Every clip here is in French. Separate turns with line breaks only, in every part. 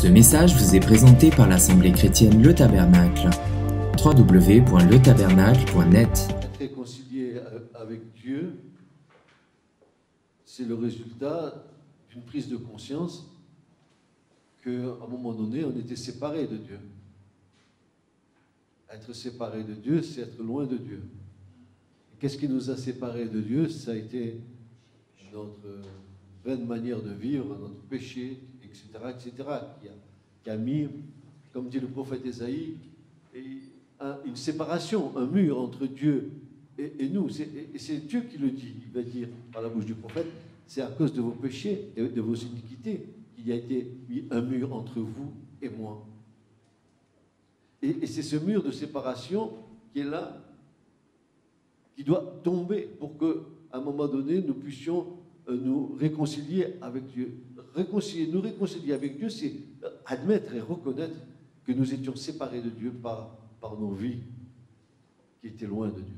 Ce message vous est présenté par l'Assemblée chrétienne Le Tabernacle. www.letabernacle.net.
Être réconcilié avec Dieu, c'est le résultat d'une prise de conscience qu'à un moment donné, on était séparés de Dieu. Être séparé de Dieu, c'est être loin de Dieu. Et qu'est-ce qui nous a séparés de Dieu? Ça a été notre vaine manière de vivre, notre péché, etc., qui a mis, comme dit le prophète Ésaïe, une séparation, un mur entre Dieu et nous. Et c'est Dieu qui le dit. Il va dire par la bouche du prophète, c'est à cause de vos péchés et de vos iniquités qu'il y a été mis un mur entre vous et moi. Et c'est ce mur de séparation qui est là, qui doit tomber pour qu'à un moment donné, nous puissions nous réconcilier avec Dieu. Nous réconcilier avec Dieu, c'est admettre et reconnaître que nous étions séparés de Dieu par nos vies qui étaient loin de Dieu.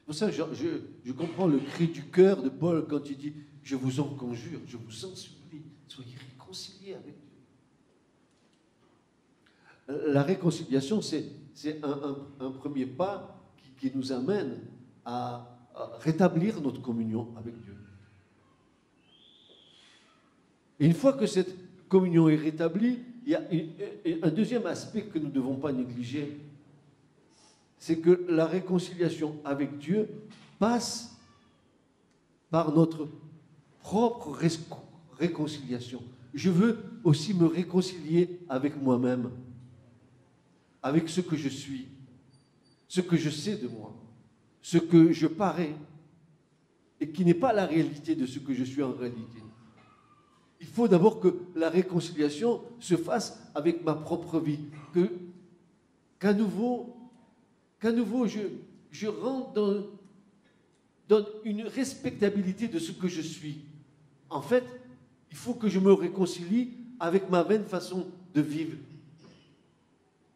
C'est pour ça que je comprends le cri du cœur de Paul quand il dit « Je vous en conjure, je vous en supplie, soyez réconciliés avec Dieu. » La réconciliation, c'est un premier pas qui nous amène à rétablir notre communion avec Dieu. Et une fois que cette communion est rétablie, il y a un deuxième aspect que nous ne devons pas négliger, c'est que la réconciliation avec Dieu passe par notre propre réconciliation. Je veux aussi me réconcilier avec moi-même, avec ce que je suis, ce que je sais de moi, ce que je parais, et qui n'est pas la réalité de ce que je suis en réalité. Il faut d'abord que la réconciliation se fasse avec ma propre vie, qu'à nouveau je rentre dans une respectabilité de ce que je suis. En fait, il faut que je me réconcilie avec ma vaine façon de vivre.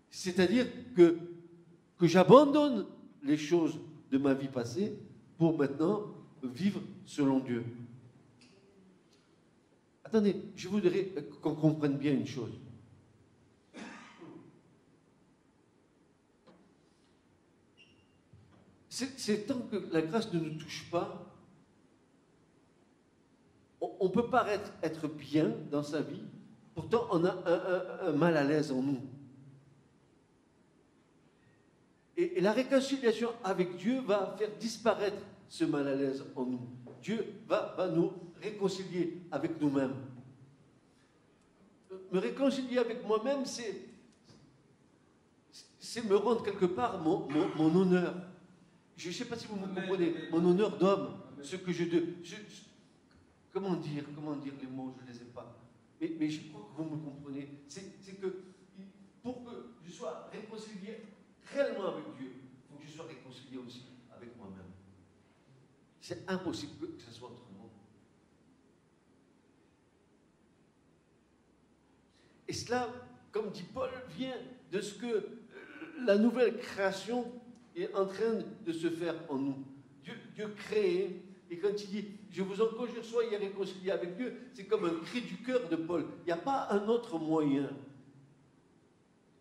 C'est-à-dire que j'abandonne les choses de ma vie passée pour maintenant vivre selon Dieu. Attendez, je voudrais qu'on comprenne bien une chose. C'est tant que la grâce ne nous touche pas, on peut paraître être bien dans sa vie, pourtant on a un mal à l'aise en nous. Et la réconciliation avec Dieu va faire disparaître ce mal à l'aise en nous. Dieu va nous réconcilier avec nous-mêmes. Me réconcilier avec moi-même, c'est me rendre quelque part mon honneur. Je ne sais pas si vous me comprenez. Mon honneur d'homme, ce que comment dire les mots, je ne les ai pas. Mais je crois que vous me comprenez. C'est que pour que je sois réconcilié réellement avec Dieu, il faut que je sois réconcilié aussi avec moi-même. C'est impossible que ce soit autrement. Et cela, comme dit Paul, vient de ce que la nouvelle création est en train de se faire en nous. Dieu crée, et quand il dit « Je vous en conjure, soyez réconciliés avec Dieu », c'est comme un cri du cœur de Paul. Il n'y a pas un autre moyen.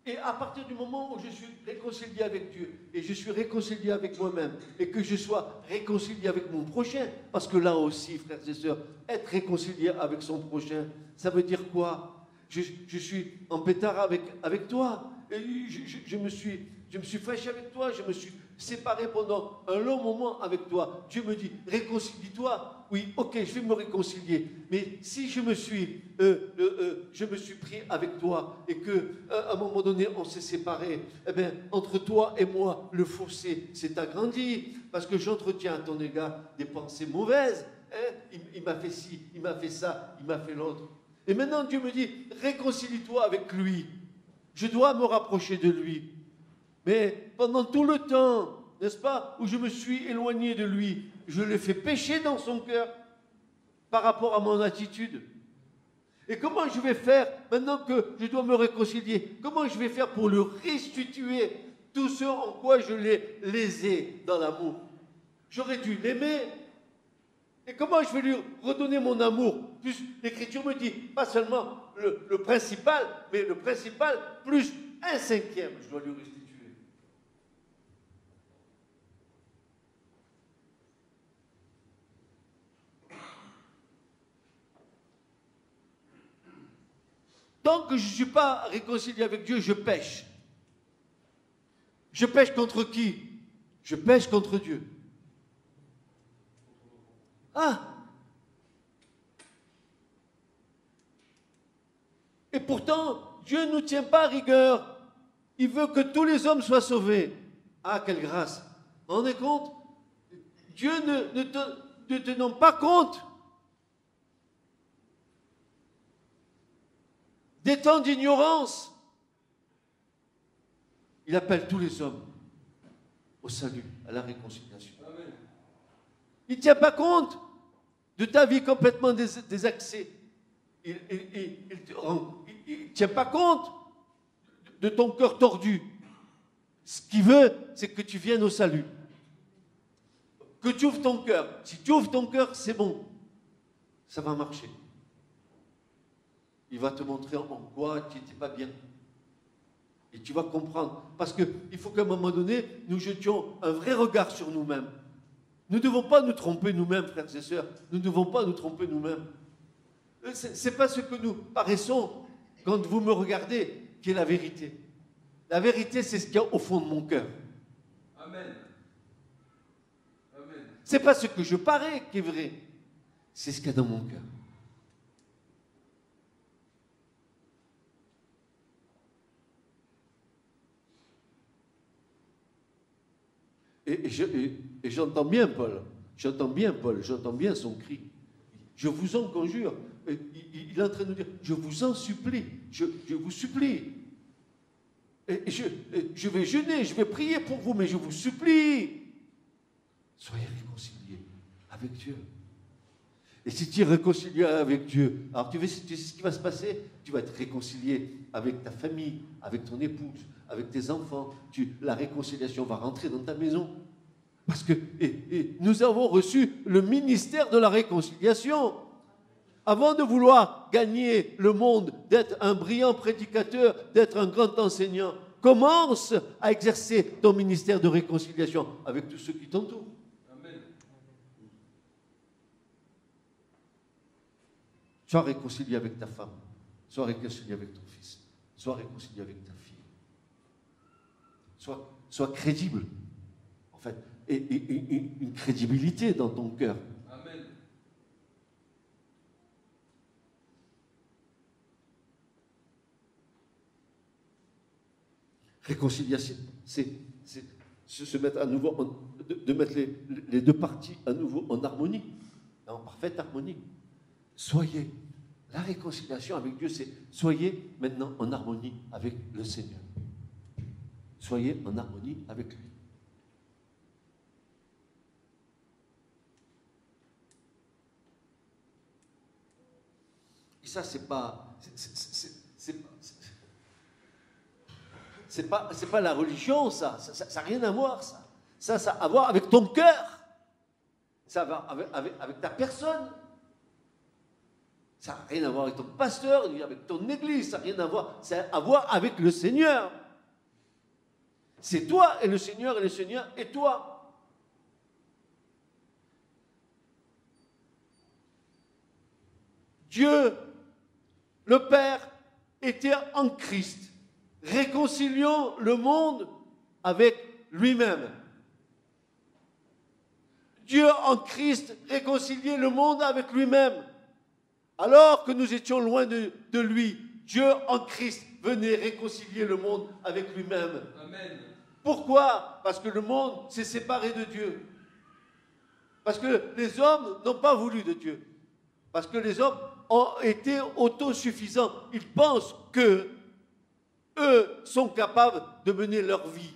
Et à partir du moment où je suis réconcilié avec Dieu, et je suis réconcilié avec moi-même, et que je sois réconcilié avec mon prochain, parce que là aussi, frères et sœurs, être réconcilié avec son prochain, ça veut dire quoi? Je suis en pétard avec toi, et je me suis fâché avec toi, je me suis séparé pendant un long moment avec toi. Dieu me dit, réconcilie-toi. Oui, ok, je vais me réconcilier. Mais si je me suis pris avec toi et qu'à un moment donné, on s'est séparés, eh bien, entre toi et moi, le fossé s'est agrandi parce que j'entretiens à ton égard des pensées mauvaises. Hein? Il m'a fait ci, il m'a fait ça, il m'a fait l'autre. Et maintenant, Dieu me dit, réconcilie-toi avec lui. Je dois me rapprocher de lui. Mais pendant tout le temps, n'est-ce pas, où je me suis éloigné de lui, je l'ai fait pécher dans son cœur par rapport à mon attitude. Et comment je vais faire, maintenant que je dois me réconcilier, comment je vais faire pour le restituer tout ce en quoi je l'ai lésé dans l'amour? J'aurais dû l'aimer, Et comment je vais lui redonner mon amour? Plus l'Écriture me dit, pas seulement le principal, mais le principal plus un cinquième, je dois lui restituer. Tant que je ne suis pas réconcilié avec Dieu, je pêche. Je pêche contre qui? Je pêche contre Dieu. Ah! Et pourtant, Dieu ne nous tient pas à rigueur. Il veut que tous les hommes soient sauvés. Ah, quelle grâce! Vous vous rendez compte? Dieu ne tenant pas compte des temps d'ignorance, il appelle tous les hommes au salut, à la réconciliation. Amen. Il ne tient pas compte de ta vie complètement désaxée. Il ne tient pas compte de ton cœur tordu. Ce qu'il veut, c'est que tu viennes au salut. Que tu ouvres ton cœur. Si tu ouvres ton cœur, c'est bon. Ça va marcher. Il va te montrer en quoi tu n'étais pas bien. Et tu vas comprendre. Parce qu'il faut qu'à un moment donné, nous jetions un vrai regard sur nous-mêmes. Nous ne devons pas nous tromper nous-mêmes, frères et sœurs. Nous ne devons pas nous tromper nous-mêmes. Ce n'est pas ce que nous paraissons quand vous me regardez qui est la vérité. La vérité, c'est ce qu'il y a au fond de mon cœur.
Amen. Amen.
Ce n'est pas ce que je parais qui est vrai. C'est ce qu'il y a dans mon cœur. Et j'entends bien Paul, j'entends bien son cri. Je vous en conjure. Il est en train de nous dire, je vous en supplie, je vous supplie. Et je vais jeûner, je vais prier pour vous, mais je vous supplie. Soyez réconciliés avec Dieu. Et si tu es réconcilié avec Dieu, alors tu sais ce qui va se passer? Tu vas être réconcilié avec ta famille, avec ton épouse, avec tes enfants. La réconciliation va rentrer dans ta maison. Parce que nous avons reçu le ministère de la réconciliation. Avant de vouloir gagner le monde, d'être un brillant prédicateur, d'être un grand enseignant, commence à exercer ton ministère de réconciliation avec tous ceux qui t'entourent.
Amen.
Sois réconcilié avec ta femme, sois réconcilié avec ton fils, sois réconcilié avec ta fille. Sois crédible, en fait, et une crédibilité dans ton cœur.
Amen.
Réconciliation, c'est se mettre à nouveau, de mettre les deux parties à nouveau en harmonie, en parfaite harmonie. Soyez, la réconciliation avec Dieu, c'est soyez maintenant en harmonie avec le Seigneur. Soyez en harmonie avec lui. Et ça, c'est pas la religion, ça n'a rien à voir, ça. Ça a à voir avec ton cœur. Ça va avec ta personne. Ça n'a rien à voir avec ton pasteur, ni avec ton église. Ça n'a rien à voir. Ça a à voir avec le Seigneur. C'est toi et le Seigneur et toi. Dieu, le Père, était en Christ. Réconcilions le monde avec lui-même. Dieu en Christ réconciliait le monde avec lui-même. Alors que nous étions loin de lui, Dieu en Christ venait réconcilier le monde avec lui-même.
Amen.
Pourquoi? Parce que le monde s'est séparé de Dieu. Parce que les hommes n'ont pas voulu de Dieu. Parce que les hommes ont été autosuffisants. Ils pensent que eux sont capables de mener leur vie.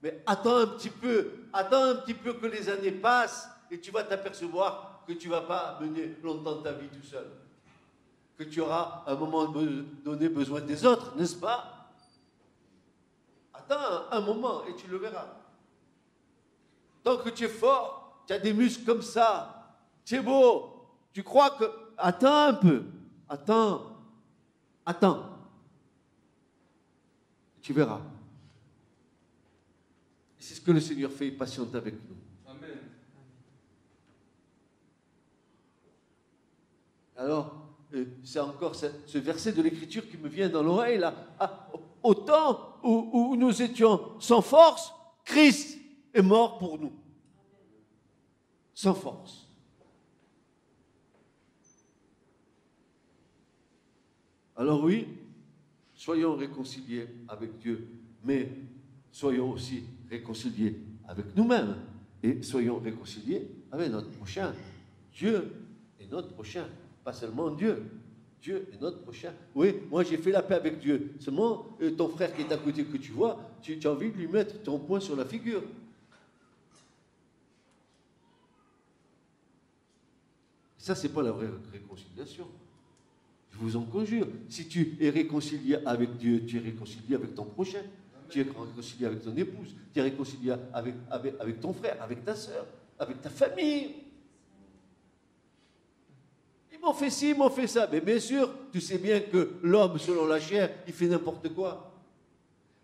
Mais attends un petit peu que les années passent et tu vas t'apercevoir que tu ne vas pas mener longtemps ta vie tout seul. Que tu auras à un moment donné besoin des autres, n'est-ce pas? Attends un moment et tu le verras. Tant que tu es fort, tu as des muscles comme ça, c'est beau. Tu crois que... Attends un peu. Attends. Tu verras. C'est ce que le Seigneur fait, il patiente avec nous.
Amen.
Alors, c'est encore ce verset de l'Écriture qui me vient dans l'oreille, là. Ah, au temps où nous étions sans force, Christ est mort pour nous. Sans force. Alors oui, soyons réconciliés avec Dieu, mais soyons aussi réconciliés avec nous-mêmes et soyons réconciliés avec notre prochain. Dieu est notre prochain, pas seulement Dieu. Dieu est notre prochain. Oui, moi j'ai fait la paix avec Dieu. Seulement, ton frère qui est à côté que tu vois, tu as envie de lui mettre ton poing sur la figure. Ça, c'est pas la vraie réconciliation. Je vous en conjure. Si tu es réconcilié avec Dieu, tu es réconcilié avec ton prochain. Amen. Tu es réconcilié avec ton épouse. Tu es réconcilié avec ton frère, avec ta soeur, avec ta famille. Ils m'ont fait ci, ils m'ont fait ça. Mais bien sûr, tu sais bien que l'homme, selon la chair, il fait n'importe quoi.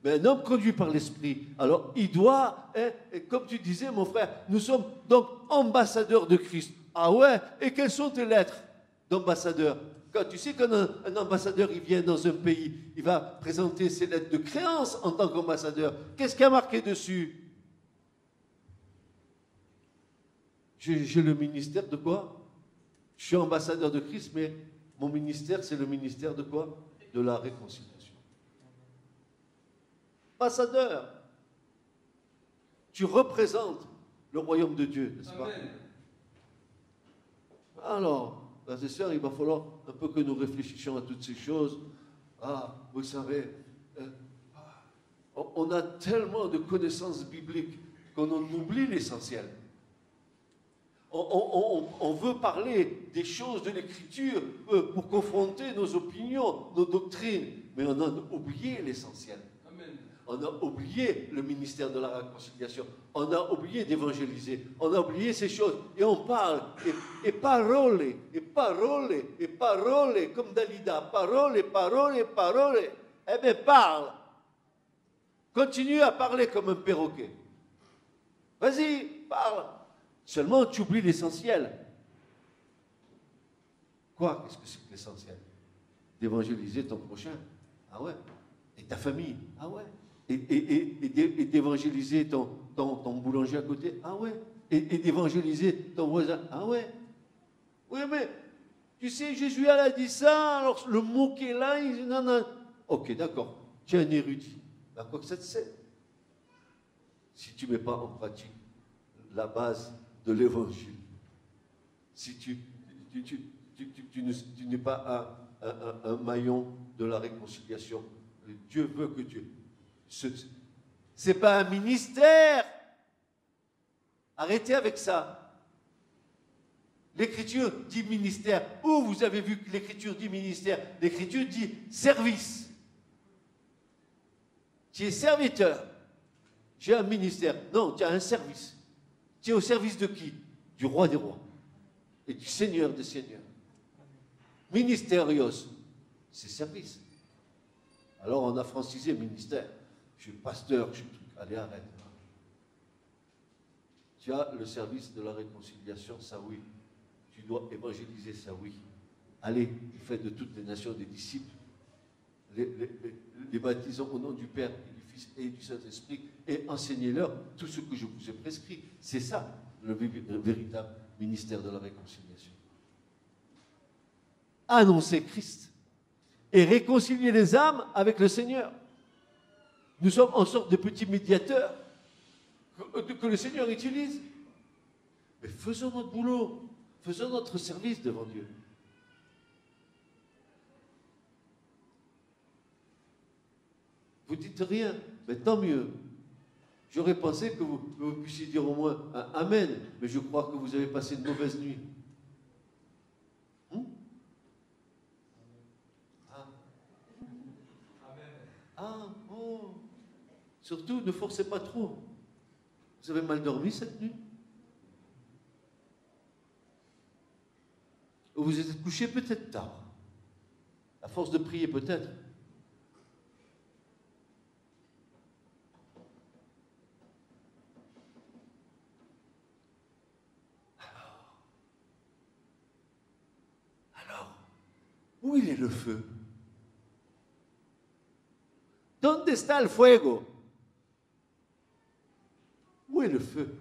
Mais un homme conduit par l'esprit, alors il doit, et comme tu disais, mon frère, nous sommes donc ambassadeurs de Christ. Ah ouais, et quelles sont tes lettres d'ambassadeur? Quand tu sais qu'un ambassadeur, il vient dans un pays, il va présenter ses lettres de créance en tant qu'ambassadeur. Qu'est-ce qu'il y a marqué dessus? J'ai le ministère de quoi? Je suis ambassadeur de Christ, mais mon ministère, c'est le ministère de quoi? De la réconciliation. Ambassadeur. Tu représentes le royaume de Dieu, n'est-ce pas? Alors, frères et sœurs, il va falloir un peu que nous réfléchissions à toutes ces choses. Ah, vous savez, on a tellement de connaissances bibliques qu'on en oublie l'essentiel. On veut parler des choses de l'Écriture pour confronter nos opinions, nos doctrines, mais on a oublié l'essentiel. On a oublié le ministère de la réconciliation. On a oublié d'évangéliser. On a oublié ces choses. Et on parle. Et parole, comme Dalida. Parole. Eh bien, parle. Continue à parler comme un perroquet. Vas-y, parle. Seulement, tu oublies l'essentiel. Quoi? Qu'est-ce que c'est que l'essentiel? D'évangéliser ton prochain. Ah ouais. Et ta famille. Ah ouais. Et d'évangéliser ton boulanger à côté. Ah ouais. Et d'évangéliser ton voisin. Ah ouais. Oui, mais tu sais, Jésus a dit ça, alors le mot qui est là, il dit non, non. Ok, d'accord. Tu es un érudit. À quoi que ça te sert? Si tu ne mets pas en pratique la base de l'évangile, si tu n'es pas un maillon de la réconciliation, Dieu veut que tu... Ce n'est pas un ministère. Arrêtez avec ça. L'Écriture dit ministère. Où vous avez vu que l'Écriture dit ministère? L'Écriture dit service. Tu es serviteur. Tu as un ministère. Non, tu as un service. Tu es au service de qui? Du roi des rois et du Seigneur des seigneurs. Ministérios, c'est service. Alors on a francisé ministère. Je suis pasteur, je suis... Allez, arrête. Tu as le service de la réconciliation, ça oui. Tu dois évangéliser, ça oui. Allez, faites de toutes les nations des disciples. Les baptisons au nom du Père et du Fils et du Saint-Esprit et enseignez-leur tout ce que je vous ai prescrit. C'est ça, le véritable ministère de la réconciliation. Annoncer Christ et réconcilier les âmes avec le Seigneur. Nous sommes en sorte de petits médiateurs que le Seigneur utilise. Mais faisons notre boulot, faisons notre service devant Dieu. Vous dites rien, mais tant mieux. J'aurais pensé que vous puissiez dire au moins un Amen, mais je crois que vous avez passé une mauvaise nuit. Oh. Surtout, ne forcez pas trop. Vous avez mal dormi cette nuit? Vous vous êtes couché peut-être tard. À force de prier peut-être. Alors, où il est le feu? ¿Dónde está el fuego? Où est le feu?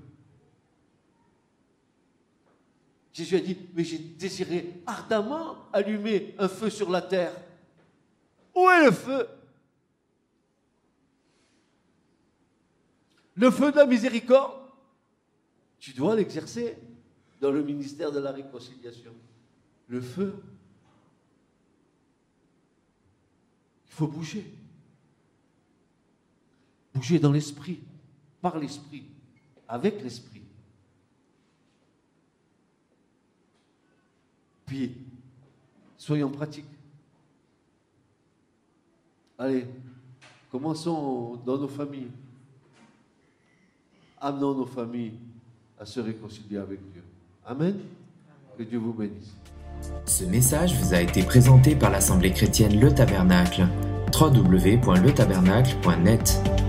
Jésus a dit, mais j'ai désiré ardemment allumer un feu sur la terre. Où est le feu? Le feu de la miséricorde, tu dois l'exercer dans le ministère de la réconciliation. Le feu, il faut bouger. Bouger dans l'esprit, par l'esprit, avec l'esprit. Puis, soyons pratiques. Allez, commençons dans nos familles. Amenons nos familles à se réconcilier avec Dieu. Amen. Que Dieu vous bénisse.
Ce message vous a été présenté par l'Assemblée chrétienne Le Tabernacle. www.letabernacle.net